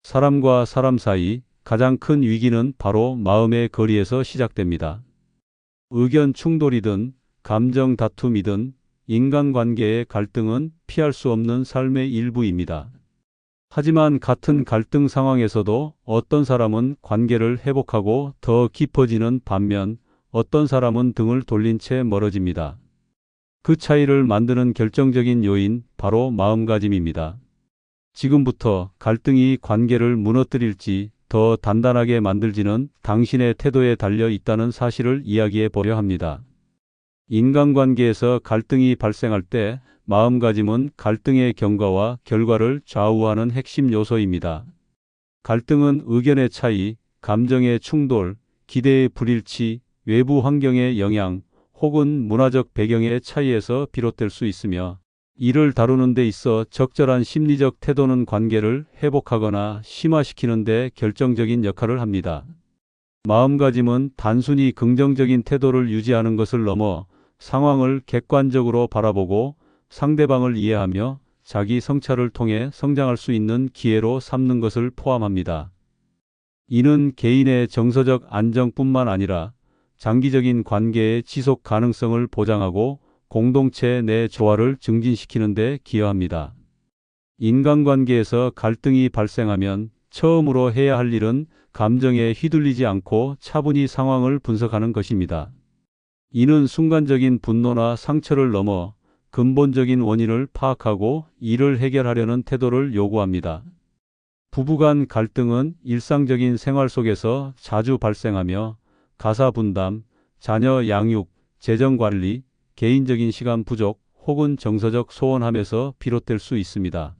사람과 사람 사이 가장 큰 위기는 바로 마음의 거리에서 시작됩니다. 의견 충돌이든 감정 다툼이든 인간관계의 갈등은 피할 수 없는 삶의 일부입니다. 하지만 같은 갈등 상황에서도 어떤 사람은 관계를 회복하고 더 깊어지는 반면 어떤 사람은 등을 돌린 채 멀어집니다. 그 차이를 만드는 결정적인 요인, 바로 마음가짐입니다. 지금부터 갈등이 관계를 무너뜨릴지 더 단단하게 만들지는 당신의 태도에 달려 있다는 사실을 이야기해 보려 합니다. 인간관계에서 갈등이 발생할 때 마음가짐은 갈등의 경과와 결과를 좌우하는 핵심 요소입니다. 갈등은 의견의 차이, 감정의 충돌, 기대의 불일치, 외부 환경의 영향, 혹은 문화적 배경의 차이에서 비롯될 수 있으며, 이를 다루는 데 있어 적절한 심리적 태도는 관계를 회복하거나 심화시키는 데 결정적인 역할을 합니다. 마음가짐은 단순히 긍정적인 태도를 유지하는 것을 넘어 상황을 객관적으로 바라보고 상대방을 이해하며 자기 성찰을 통해 성장할 수 있는 기회로 삼는 것을 포함합니다. 이는 개인의 정서적 안정뿐만 아니라 장기적인 관계의 지속 가능성을 보장하고 공동체 내 조화를 증진시키는 데 기여합니다. 인간관계에서 갈등이 발생하면 처음으로 해야 할 일은 감정에 휘둘리지 않고 차분히 상황을 분석하는 것입니다. 이는 순간적인 분노나 상처를 넘어 근본적인 원인을 파악하고 이를 해결하려는 태도를 요구합니다. 부부간 갈등은 일상적인 생활 속에서 자주 발생하며 가사 분담, 자녀 양육, 재정 관리, 개인적인 시간 부족 혹은 정서적 소원함에서 비롯될 수 있습니다.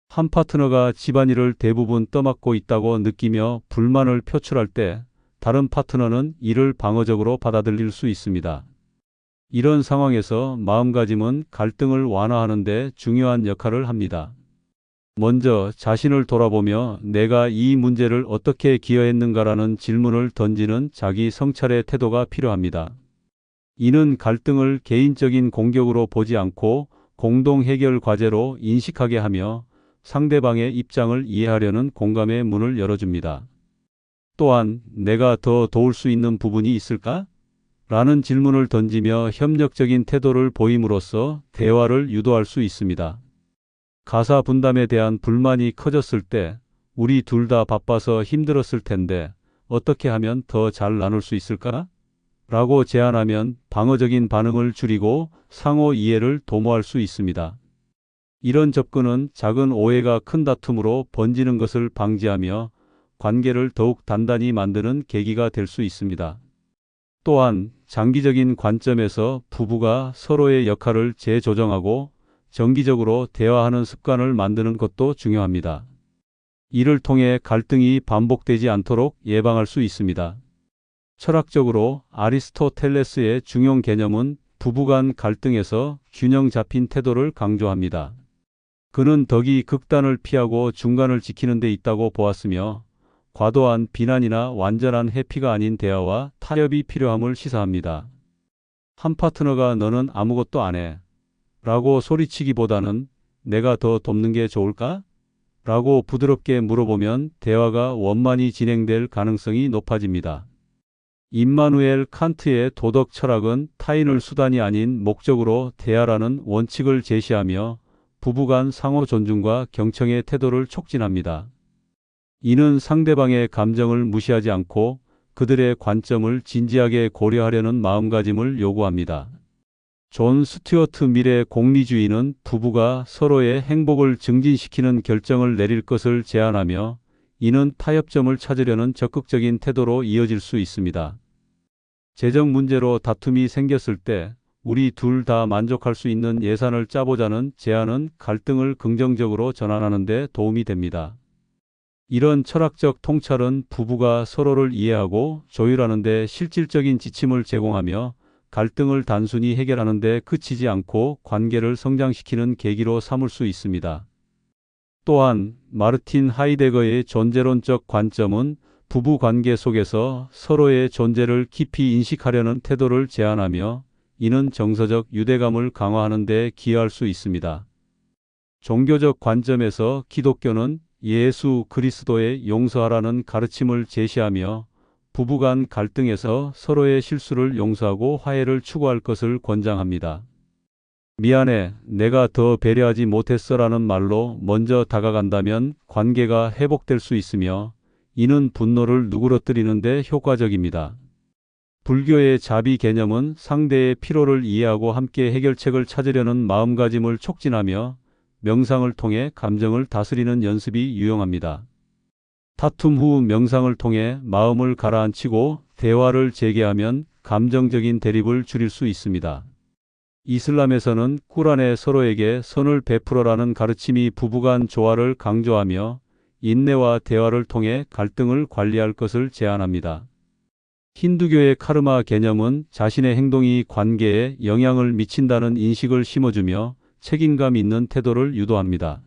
한 파트너가 집안일을 대부분 떠맡고 있다고 느끼며 불만을 표출할 때 다른 파트너는 이를 방어적으로 받아들일 수 있습니다. 이런 상황에서 마음가짐은 갈등을 완화하는 데 중요한 역할을 합니다. 먼저 자신을 돌아보며 내가 이 문제를 어떻게 기여했는가라는 질문을 던지는 자기 성찰의 태도가 필요합니다. 이는 갈등을 개인적인 공격으로 보지 않고 공동 해결 과제로 인식하게 하며 상대방의 입장을 이해하려는 공감의 문을 열어줍니다. 또한 내가 더 도울 수 있는 부분이 있을까? 라는 질문을 던지며 협력적인 태도를 보임으로써 대화를 유도할 수 있습니다. 가사 분담에 대한 불만이 커졌을 때 우리 둘 다 바빠서 힘들었을 텐데 어떻게 하면 더 잘 나눌 수 있을까? 라고 제안하면 방어적인 반응을 줄이고 상호 이해를 도모할 수 있습니다. 이런 접근은 작은 오해가 큰 다툼으로 번지는 것을 방지하며 관계를 더욱 단단히 만드는 계기가 될 수 있습니다. 또한 장기적인 관점에서 부부가 서로의 역할을 재조정하고 정기적으로 대화하는 습관을 만드는 것도 중요합니다. 이를 통해 갈등이 반복되지 않도록 예방할 수 있습니다. 철학적으로 아리스토텔레스의 중용 개념은 부부간 갈등에서 균형 잡힌 태도를 강조합니다. 그는 덕이 극단을 피하고 중간을 지키는 데 있다고 보았으며 과도한 비난이나 완전한 회피가 아닌 대화와 타협이 필요함을 시사합니다. 한 파트너가 너는 아무것도 안 해 라고 소리치기보다는 내가 더 돕는 게 좋을까? 라고 부드럽게 물어보면 대화가 원만히 진행될 가능성이 높아집니다. 임마누엘 칸트의 도덕 철학은 타인을 수단이 아닌 목적으로 대하라는 원칙을 제시하며 부부간 상호 존중과 경청의 태도를 촉진합니다. 이는 상대방의 감정을 무시하지 않고 그들의 관점을 진지하게 고려하려는 마음가짐을 요구합니다. 존 스튜어트 밀의 공리주의는 부부가 서로의 행복을 증진시키는 결정을 내릴 것을 제안하며 이는 타협점을 찾으려는 적극적인 태도로 이어질 수 있습니다. 재정 문제로 다툼이 생겼을 때 우리 둘 다 만족할 수 있는 예산을 짜보자는 제안은 갈등을 긍정적으로 전환하는 데 도움이 됩니다. 이런 철학적 통찰은 부부가 서로를 이해하고 조율하는 데 실질적인 지침을 제공하며 갈등을 단순히 해결하는 데 그치지 않고 관계를 성장시키는 계기로 삼을 수 있습니다. 또한 마르틴 하이데거의 존재론적 관점은 부부 관계 속에서 서로의 존재를 깊이 인식하려는 태도를 제안하며 이는 정서적 유대감을 강화하는 데 기여할 수 있습니다. 종교적 관점에서 기독교는 예수 그리스도의 용서하라는 가르침을 제시하며 부부간 갈등에서 서로의 실수를 용서하고 화해를 추구할 것을 권장합니다. 미안해, 내가 더 배려하지 못했어라는 말로 먼저 다가간다면 관계가 회복될 수 있으며 이는 분노를 누그러뜨리는 데 효과적입니다. 불교의 자비 개념은 상대의 피로를 이해하고 함께 해결책을 찾으려는 마음가짐을 촉진하며 명상을 통해 감정을 다스리는 연습이 유용합니다. 다툼 후 명상을 통해 마음을 가라앉히고 대화를 재개하면 감정적인 대립을 줄일 수 있습니다. 이슬람에서는 꾸란에 서로에게 선을 베풀어라는 가르침이 부부간 조화를 강조하며 인내와 대화를 통해 갈등을 관리할 것을 제안합니다. 힌두교의 카르마 개념은 자신의 행동이 관계에 영향을 미친다는 인식을 심어주며 책임감 있는 태도를 유도합니다.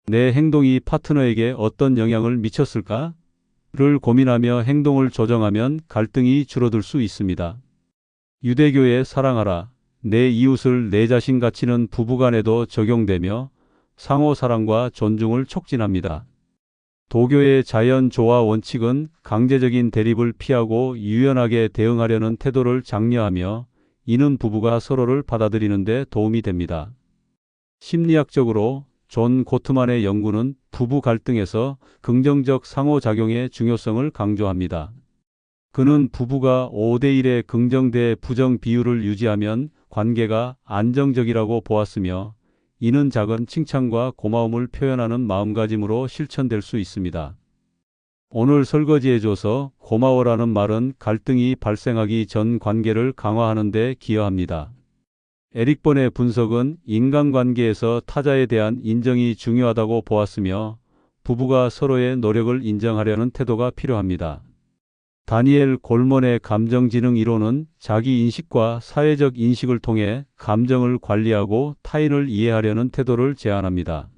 내 행동이 파트너에게 어떤 영향을 미쳤을까? 를 고민하며 행동을 조정하면 갈등이 줄어들 수 있습니다. 유대교의 사랑하라, 내 이웃을 내 자신 가치는 부부간에도 적용되며 상호 사랑과 존중을 촉진합니다. 도교의 자연 조화 원칙은 강제적인 대립을 피하고 유연하게 대응하려는 태도를 장려하며 이는 부부가 서로를 받아들이는 데 도움이 됩니다. 심리학적으로 존 고트만의 연구는 부부 갈등에서 긍정적 상호작용의 중요성을 강조합니다. 그는 부부가 5대1의 긍정 대 부정 비율을 유지하면 관계가 안정적이라고 보았으며 이는 작은 칭찬과 고마움을 표현하는 마음가짐으로 실천될 수 있습니다. 오늘 설거지해줘서 고마워라는 말은 갈등이 발생하기 전 관계를 강화하는 데 기여합니다. 에릭 번의 분석은 인간관계에서 타자에 대한 인정이 중요하다고 보았으며 부부가 서로의 노력을 인정하려는 태도가 필요합니다. 다니엘 골먼의 감정지능 이론은 자기인식과 사회적 인식을 통해 감정을 관리하고 타인을 이해하려는 태도를 제안합니다.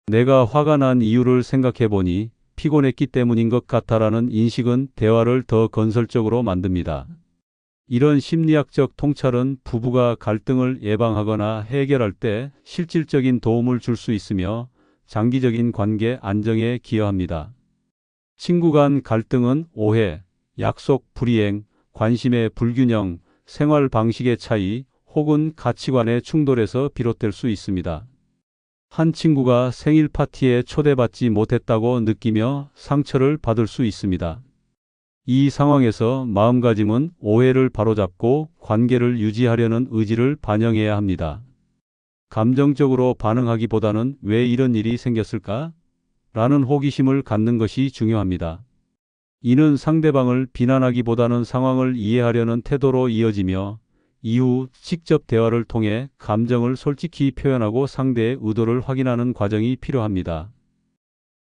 내가 화가 난 이유를 생각해보니 피곤했기 때문인 것 같아라는 인식은 대화를 더 건설적으로 만듭니다. 이런 심리학적 통찰은 부부가 갈등을 예방하거나 해결할 때 실질적인 도움을 줄 수 있으며 장기적인 관계 안정에 기여합니다. 친구 간 갈등은 오해, 약속 불이행, 관심의 불균형, 생활 방식의 차이 혹은 가치관의 충돌에서 비롯될 수 있습니다. 한 친구가 생일 파티에 초대받지 못했다고 느끼며 상처를 받을 수 있습니다. 이 상황에서 마음가짐은 오해를 바로잡고 관계를 유지하려는 의지를 반영해야 합니다. 감정적으로 반응하기보다는 왜 이런 일이 생겼을까? 라는 호기심을 갖는 것이 중요합니다. 이는 상대방을 비난하기보다는 상황을 이해하려는 태도로 이어지며 이후 직접 대화를 통해 감정을 솔직히 표현하고 상대의 의도를 확인하는 과정이 필요합니다.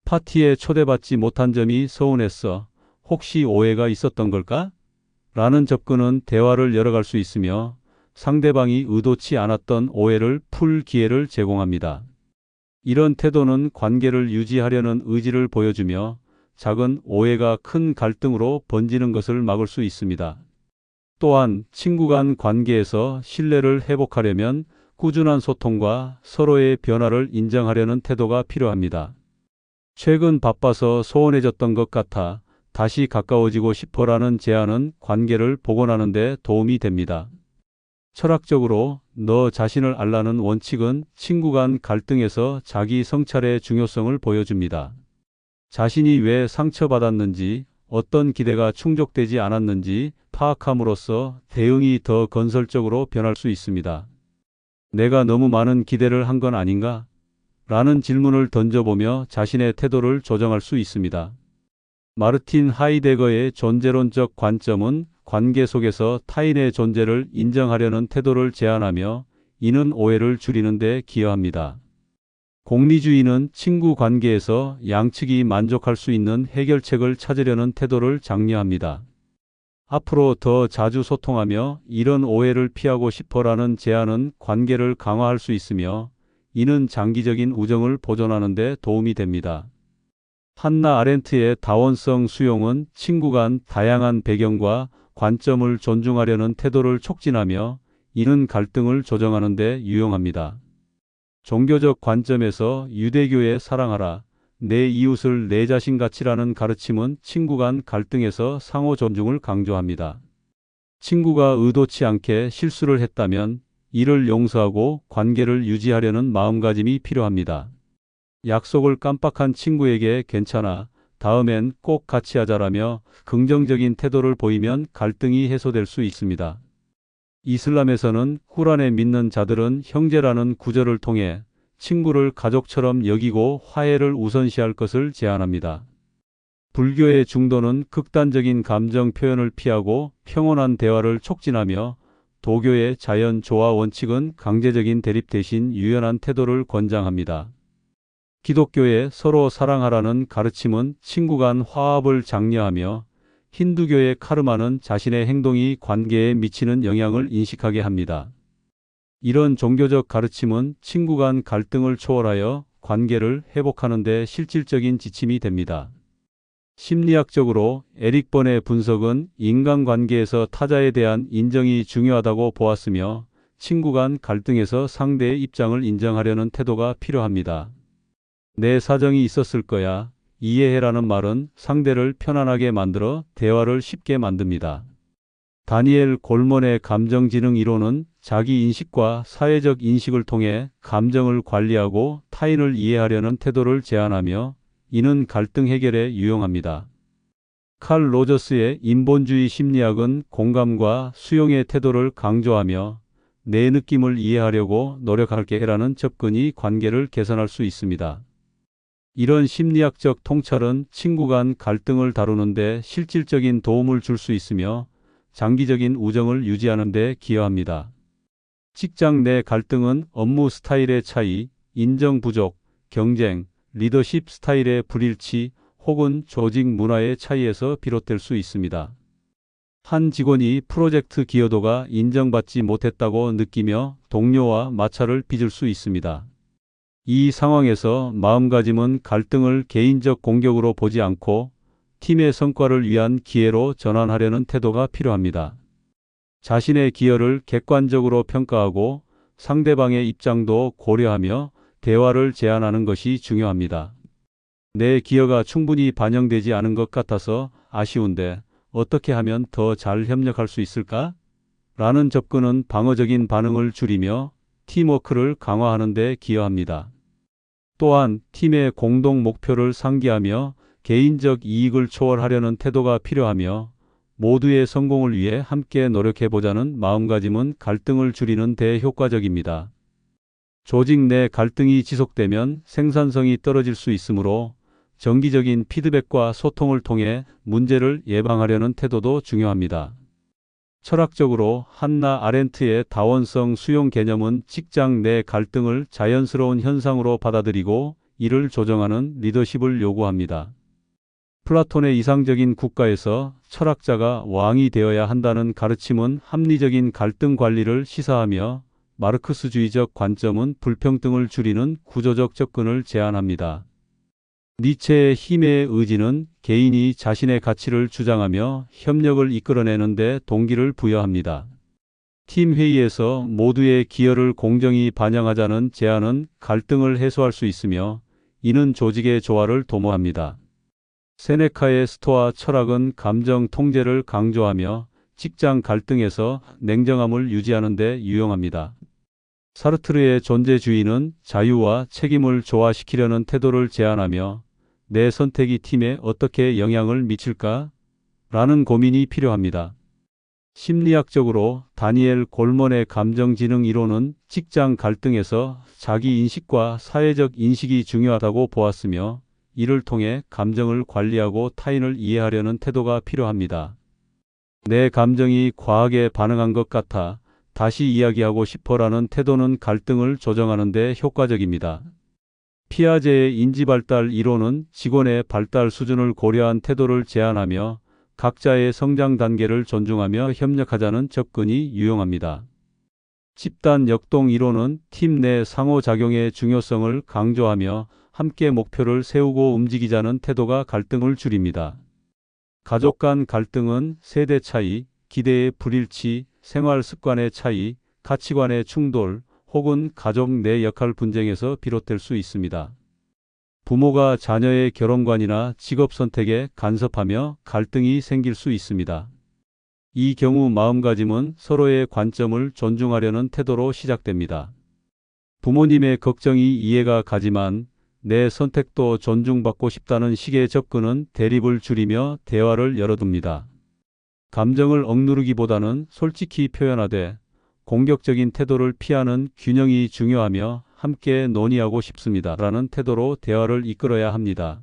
파티에 초대받지 못한 점이 서운했어. 혹시 오해가 있었던 걸까? 라는 접근은 대화를 열어갈 수 있으며 상대방이 의도치 않았던 오해를 풀 기회를 제공합니다. 이런 태도는 관계를 유지하려는 의지를 보여주며 작은 오해가 큰 갈등으로 번지는 것을 막을 수 있습니다. 또한 친구 간 관계에서 신뢰를 회복하려면 꾸준한 소통과 서로의 변화를 인정하려는 태도가 필요합니다. 최근 바빠서 소원해졌던 것 같아 다시 가까워지고 싶어라는 제안은 관계를 복원하는 데 도움이 됩니다. 철학적으로 너 자신을 알라는 원칙은 친구 간 갈등에서 자기 성찰의 중요성을 보여줍니다. 자신이 왜 상처받았는지, 어떤 기대가 충족되지 않았는지 파악함으로써 대응이 더 건설적으로 변할 수 있습니다. 내가 너무 많은 기대를 한 건 아닌가? 라는 질문을 던져보며 자신의 태도를 조정할 수 있습니다. 마르틴 하이데거의 존재론적 관점은 관계 속에서 타인의 존재를 인정하려는 태도를 제안하며 이는 오해를 줄이는 데 기여합니다. 공리주의는 친구 관계에서 양측이 만족할 수 있는 해결책을 찾으려는 태도를 장려합니다. 앞으로 더 자주 소통하며 이런 오해를 피하고 싶어라는 제안은 관계를 강화할 수 있으며 이는 장기적인 우정을 보존하는 데 도움이 됩니다. 한나 아렌트의 다원성 수용은 친구 간 다양한 배경과 관점을 존중하려는 태도를 촉진하며 이는 갈등을 조정하는 데 유용합니다. 종교적 관점에서 유대교의 사랑하라, 내 이웃을 내 자신같이라는 가르침은 친구 간 갈등에서 상호 존중을 강조합니다. 친구가 의도치 않게 실수를 했다면 이를 용서하고 관계를 유지하려는 마음가짐이 필요합니다. 약속을 깜빡한 친구에게 괜찮아, 다음엔 꼭 같이 하자라며 긍정적인 태도를 보이면 갈등이 해소될 수 있습니다. 이슬람에서는 쿠란에 믿는 자들은 형제라는 구절을 통해 친구를 가족처럼 여기고 화해를 우선시할 것을 제안합니다. 불교의 중도는 극단적인 감정 표현을 피하고 평온한 대화를 촉진하며, 도교의 자연 조화 원칙은 강제적인 대립 대신 유연한 태도를 권장합니다. 기독교의 서로 사랑하라는 가르침은 친구 간 화합을 장려하며, 힌두교의 카르마는 자신의 행동이 관계에 미치는 영향을 인식하게 합니다. 이런 종교적 가르침은 친구 간 갈등을 초월하여 관계를 회복하는 데 실질적인 지침이 됩니다. 심리학적으로 에릭 번의 분석은 인간관계에서 타자에 대한 인정이 중요하다고 보았으며, 친구 간 갈등에서 상대의 입장을 인정하려는 태도가 필요합니다. 내 사정이 있었을 거야, 이해해라는 말은 상대를 편안하게 만들어 대화를 쉽게 만듭니다. 다니엘 골먼의 감정지능 이론은 자기 인식과 사회적 인식을 통해 감정을 관리하고 타인을 이해하려는 태도를 제안하며, 이는 갈등 해결에 유용합니다. 칼 로저스의 인본주의 심리학은 공감과 수용의 태도를 강조하며, 내 느낌을 이해하려고 노력할게라는 접근이 관계를 개선할 수 있습니다. 이런 심리학적 통찰은 친구 간 갈등을 다루는 데 실질적인 도움을 줄 수 있으며, 장기적인 우정을 유지하는 데 기여합니다. 직장 내 갈등은 업무 스타일의 차이, 인정 부족, 경쟁, 리더십 스타일의 불일치 혹은 조직 문화의 차이에서 비롯될 수 있습니다. 한 직원이 프로젝트 기여도가 인정받지 못했다고 느끼며 동료와 마찰을 빚을 수 있습니다. 이 상황에서 마음가짐은 갈등을 개인적 공격으로 보지 않고 팀의 성과를 위한 기회로 전환하려는 태도가 필요합니다. 자신의 기여를 객관적으로 평가하고 상대방의 입장도 고려하며 대화를 제안하는 것이 중요합니다. 내 기여가 충분히 반영되지 않은 것 같아서 아쉬운데 어떻게 하면 더 잘 협력할 수 있을까? 라는 접근은 방어적인 반응을 줄이며 팀워크를 강화하는 데 기여합니다. 또한 팀의 공동 목표를 상기하며 개인적 이익을 초월하려는 태도가 필요하며, 모두의 성공을 위해 함께 노력해보자는 마음가짐은 갈등을 줄이는 데 효과적입니다. 조직 내 갈등이 지속되면 생산성이 떨어질 수 있으므로 정기적인 피드백과 소통을 통해 문제를 예방하려는 태도도 중요합니다. 철학적으로 한나 아렌트의 다원성 수용 개념은 직장 내 갈등을 자연스러운 현상으로 받아들이고 이를 조정하는 리더십을 요구합니다. 플라톤의 이상적인 국가에서 철학자가 왕이 되어야 한다는 가르침은 합리적인 갈등 관리를 시사하며, 마르크스주의적 관점은 불평등을 줄이는 구조적 접근을 제안합니다. 니체의 힘의 의지는 개인이 자신의 가치를 주장하며 협력을 이끌어내는 데 동기를 부여합니다. 팀 회의에서 모두의 기여를 공정히 반영하자는 제안은 갈등을 해소할 수 있으며, 이는 조직의 조화를 도모합니다. 세네카의 스토아 철학은 감정 통제를 강조하며 직장 갈등에서 냉정함을 유지하는 데 유용합니다. 사르트르의 존재주의는 자유와 책임을 조화시키려는 태도를 제안하며, 내 선택이 팀에 어떻게 영향을 미칠까? 라는 고민이 필요합니다. 심리학적으로 다니엘 골먼의 감정지능 이론은 직장 갈등에서 자기 인식과 사회적 인식이 중요하다고 보았으며, 이를 통해 감정을 관리하고 타인을 이해하려는 태도가 필요합니다. 내 감정이 과하게 반응한 것 같아 다시 이야기하고 싶어라는 태도는 갈등을 조정하는 데 효과적입니다. 피아제의 인지발달 이론은 직원의 발달 수준을 고려한 태도를 제안하며, 각자의 성장 단계를 존중하며 협력하자는 접근이 유용합니다. 집단 역동 이론은 팀 내 상호작용의 중요성을 강조하며 함께 목표를 세우고 움직이자는 태도가 갈등을 줄입니다. 가족 간 갈등은 세대 차이, 기대의 불일치, 생활 습관의 차이, 가치관의 충돌, 혹은 가족 내 역할 분쟁에서 비롯될 수 있습니다. 부모가 자녀의 결혼관이나 직업 선택에 간섭하며 갈등이 생길 수 있습니다. 이 경우 마음가짐은 서로의 관점을 존중하려는 태도로 시작됩니다. 부모님의 걱정이 이해가 가지만 내 선택도 존중받고 싶다는 식의 접근은 대립을 줄이며 대화를 열어둡니다. 감정을 억누르기보다는 솔직히 표현하되 공격적인 태도를 피하는 균형이 중요하며 함께 논의하고 싶습니다. 라는 태도로 대화를 이끌어야 합니다.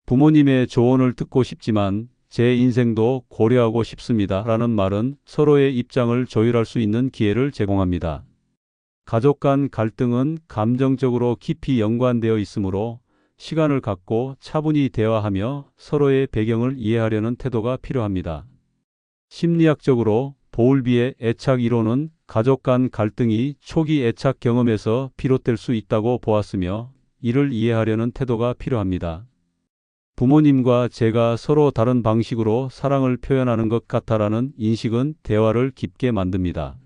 부모님의 조언을 듣고 싶지만 제 인생도 고려하고 싶습니다. 라는 말은 서로의 입장을 조율할 수 있는 기회를 제공합니다. 가족 간 갈등은 감정적으로 깊이 연관되어 있으므로 시간을 갖고 차분히 대화하며 서로의 배경을 이해하려는 태도가 필요합니다. 심리학적으로 보울비의 애착 이론은 가족 간 갈등이 초기 애착 경험에서 비롯될 수 있다고 보았으며 이를 이해하려는 태도가 필요합니다. 부모님과 제가 서로 다른 방식으로 사랑을 표현하는 것 같다라는 인식은 대화를 깊게 만듭니다.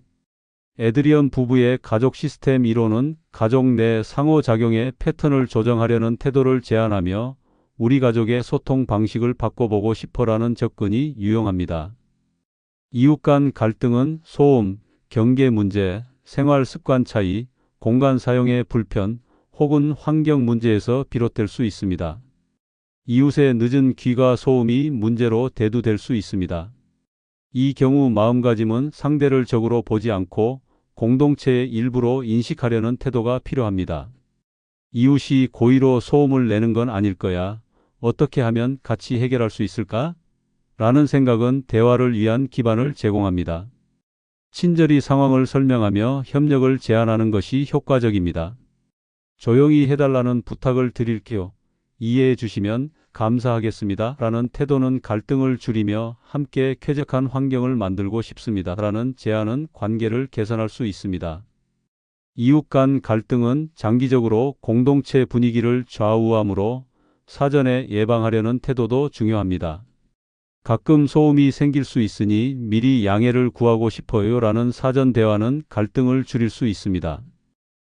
에드리언 부부의 가족 시스템 이론은 가족 내 상호작용의 패턴을 조정하려는 태도를 제안하며 우리 가족의 소통 방식을 바꿔보고 싶어라는 접근이 유용합니다. 이웃 간 갈등은 소음, 경계 문제, 생활 습관 차이, 공간 사용의 불편 혹은 환경 문제에서 비롯될 수 있습니다. 이웃의 늦은 귀가 소음이 문제로 대두될 수 있습니다. 이 경우 마음가짐은 상대를 적으로 보지 않고 공동체의 일부로 인식하려는 태도가 필요합니다. 이웃이 고의로 소음을 내는 건 아닐 거야. 어떻게 하면 같이 해결할 수 있을까? 라는 생각은 대화를 위한 기반을 제공합니다. 친절히 상황을 설명하며 협력을 제안하는 것이 효과적입니다. 조용히 해달라는 부탁을 드릴게요. 이해해 주시면 감사하겠습니다. 라는 태도는 갈등을 줄이며 함께 쾌적한 환경을 만들고 싶습니다. 라는 제안은 관계를 개선할 수 있습니다. 이웃 간 갈등은 장기적으로 공동체 분위기를 좌우하므로 사전에 예방하려는 태도도 중요합니다. 가끔 소음이 생길 수 있으니 미리 양해를 구하고 싶어요. 라는 사전 대화는 갈등을 줄일 수 있습니다.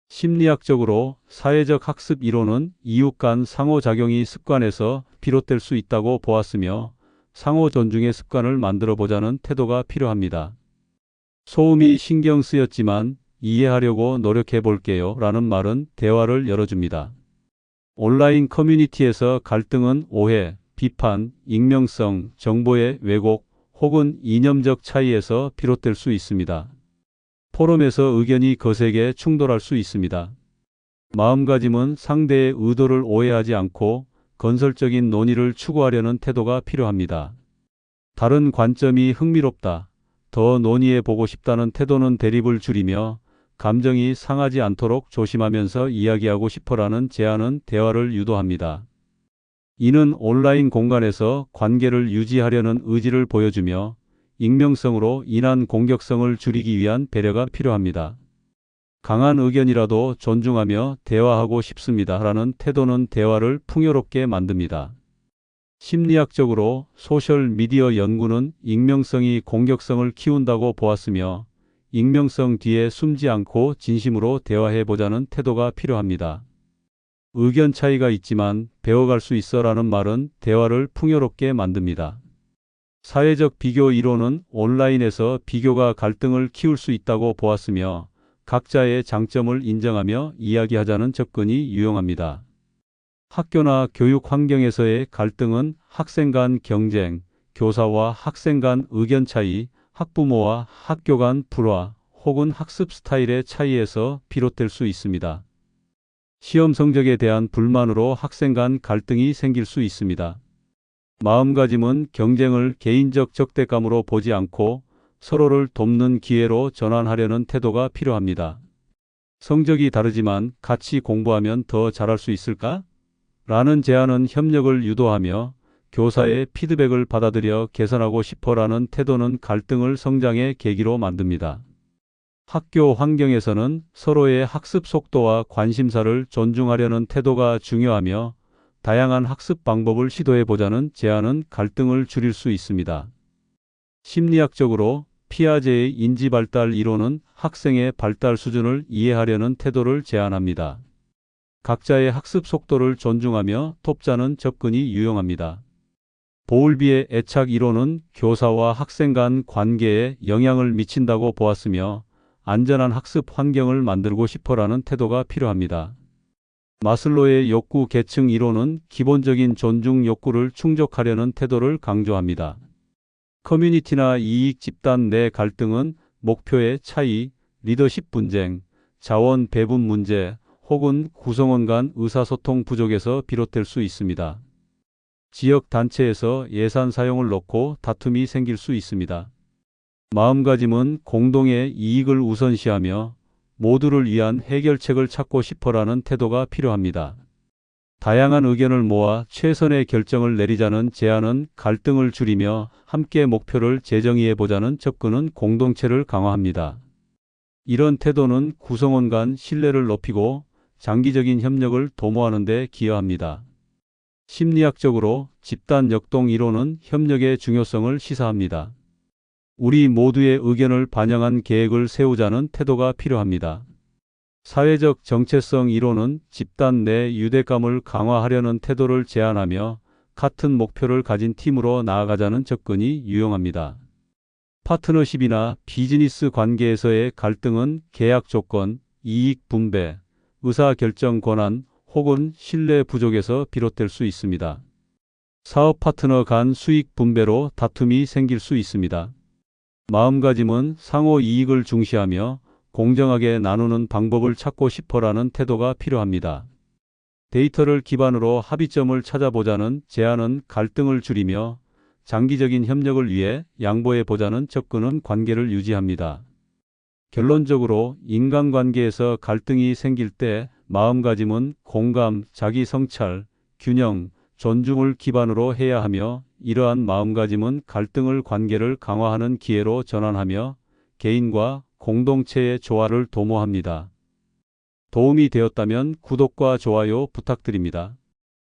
심리학적으로 사회적 학습 이론은 이웃 간 상호작용이 습관에서 비롯될 수 있다고 보았으며 상호 존중의 습관을 만들어 보자는 태도가 필요합니다. 소음이 신경 쓰였지만 이해하려고 노력해 볼게요. 라는 말은 대화를 열어줍니다. 온라인 커뮤니티에서 갈등은 오해, 비판, 익명성, 정보의 왜곡 혹은 이념적 차이에서 비롯될 수 있습니다. 포럼에서 의견이 거세게 충돌할 수 있습니다. 마음가짐은 상대의 의도를 오해하지 않고 건설적인 논의를 추구하려는 태도가 필요합니다. 다른 관점이 흥미롭다. 더 논의해 보고 싶다는 태도는 대립을 줄이며 감정이 상하지 않도록 조심하면서 이야기하고 싶어라는 제안은 대화를 유도합니다. 이는 온라인 공간에서 관계를 유지하려는 의지를 보여주며 익명성으로 인한 공격성을 줄이기 위한 배려가 필요합니다. 강한 의견이라도 존중하며 대화하고 싶습니다. 라는 태도는 대화를 풍요롭게 만듭니다. 심리학적으로 소셜미디어 연구는 익명성이 공격성을 키운다고 보았으며 익명성 뒤에 숨지 않고 진심으로 대화해 보자는 태도가 필요합니다. 의견 차이가 있지만 배워갈 수 있어라는 말은 대화를 풍요롭게 만듭니다. 사회적 비교 이론은 온라인에서 비교가 갈등을 키울 수 있다고 보았으며 각자의 장점을 인정하며 이야기하자는 접근이 유용합니다. 학교나 교육 환경에서의 갈등은 학생 간 경쟁, 교사와 학생 간 의견 차이, 학부모와 학교 간 불화 혹은 학습 스타일의 차이에서 비롯될 수 있습니다. 시험 성적에 대한 불만으로 학생 간 갈등이 생길 수 있습니다. 마음가짐은 경쟁을 개인적 적대감으로 보지 않고 서로를 돕는 기회로 전환하려는 태도가 필요합니다. 성적이 다르지만 같이 공부하면 더 잘할 수 있을까? 라는 제안은 협력을 유도하며 교사의 피드백을 받아들여 개선하고 싶어라는 태도는 갈등을 성장의 계기로 만듭니다. 학교 환경에서는 서로의 학습 속도와 관심사를 존중하려는 태도가 중요하며 다양한 학습 방법을 시도해 보자는 제안은 갈등을 줄일 수 있습니다. 심리학적으로 피아제의 인지발달 이론은 학생의 발달 수준을 이해하려는 태도를 제안합니다. 각자의 학습 속도를 존중하며 돕자는 접근이 유용합니다. 보울비의 애착 이론은 교사와 학생 간 관계에 영향을 미친다고 보았으며 안전한 학습 환경을 만들고 싶어라는 태도가 필요합니다. 마슬로의 욕구 계층 이론은 기본적인 존중 욕구를 충족하려는 태도를 강조합니다. 커뮤니티나 이익 집단 내 갈등은 목표의 차이, 리더십 분쟁, 자원 배분 문제 혹은 구성원 간 의사소통 부족에서 비롯될 수 있습니다. 지역 단체에서 예산 사용을 놓고 다툼이 생길 수 있습니다. 마음가짐은 공동의 이익을 우선시하며 모두를 위한 해결책을 찾고 싶어라는 태도가 필요합니다. 다양한 의견을 모아 최선의 결정을 내리자는 제안은 갈등을 줄이며 함께 목표를 재정의해보자는 접근은 공동체를 강화합니다. 이런 태도는 구성원 간 신뢰를 높이고 장기적인 협력을 도모하는 데 기여합니다. 심리학적으로 집단 역동 이론은 협력의 중요성을 시사합니다. 우리 모두의 의견을 반영한 계획을 세우자는 태도가 필요합니다. 사회적 정체성 이론은 집단 내 유대감을 강화하려는 태도를 제안하며 같은 목표를 가진 팀으로 나아가자는 접근이 유용합니다. 파트너십이나 비즈니스 관계에서의 갈등은 계약 조건, 이익 분배, 의사결정 권한 혹은 신뢰 부족에서 비롯될 수 있습니다. 사업 파트너 간 수익 분배로 다툼이 생길 수 있습니다. 마음가짐은 상호 이익을 중시하며 공정하게 나누는 방법을 찾고 싶어라는 태도가 필요합니다. 데이터를 기반으로 합의점을 찾아보자는 제안은 갈등을 줄이며 장기적인 협력을 위해 양보해보자는 접근은 관계를 유지합니다. 결론적으로 인간관계에서 갈등이 생길 때 마음가짐은 공감, 자기 성찰, 균형, 존중을 기반으로 해야 하며 이러한 마음가짐은 갈등을 관계를 강화하는 기회로 전환하며 개인과 공동체의 조화를 도모합니다. 도움이 되었다면 구독과 좋아요 부탁드립니다.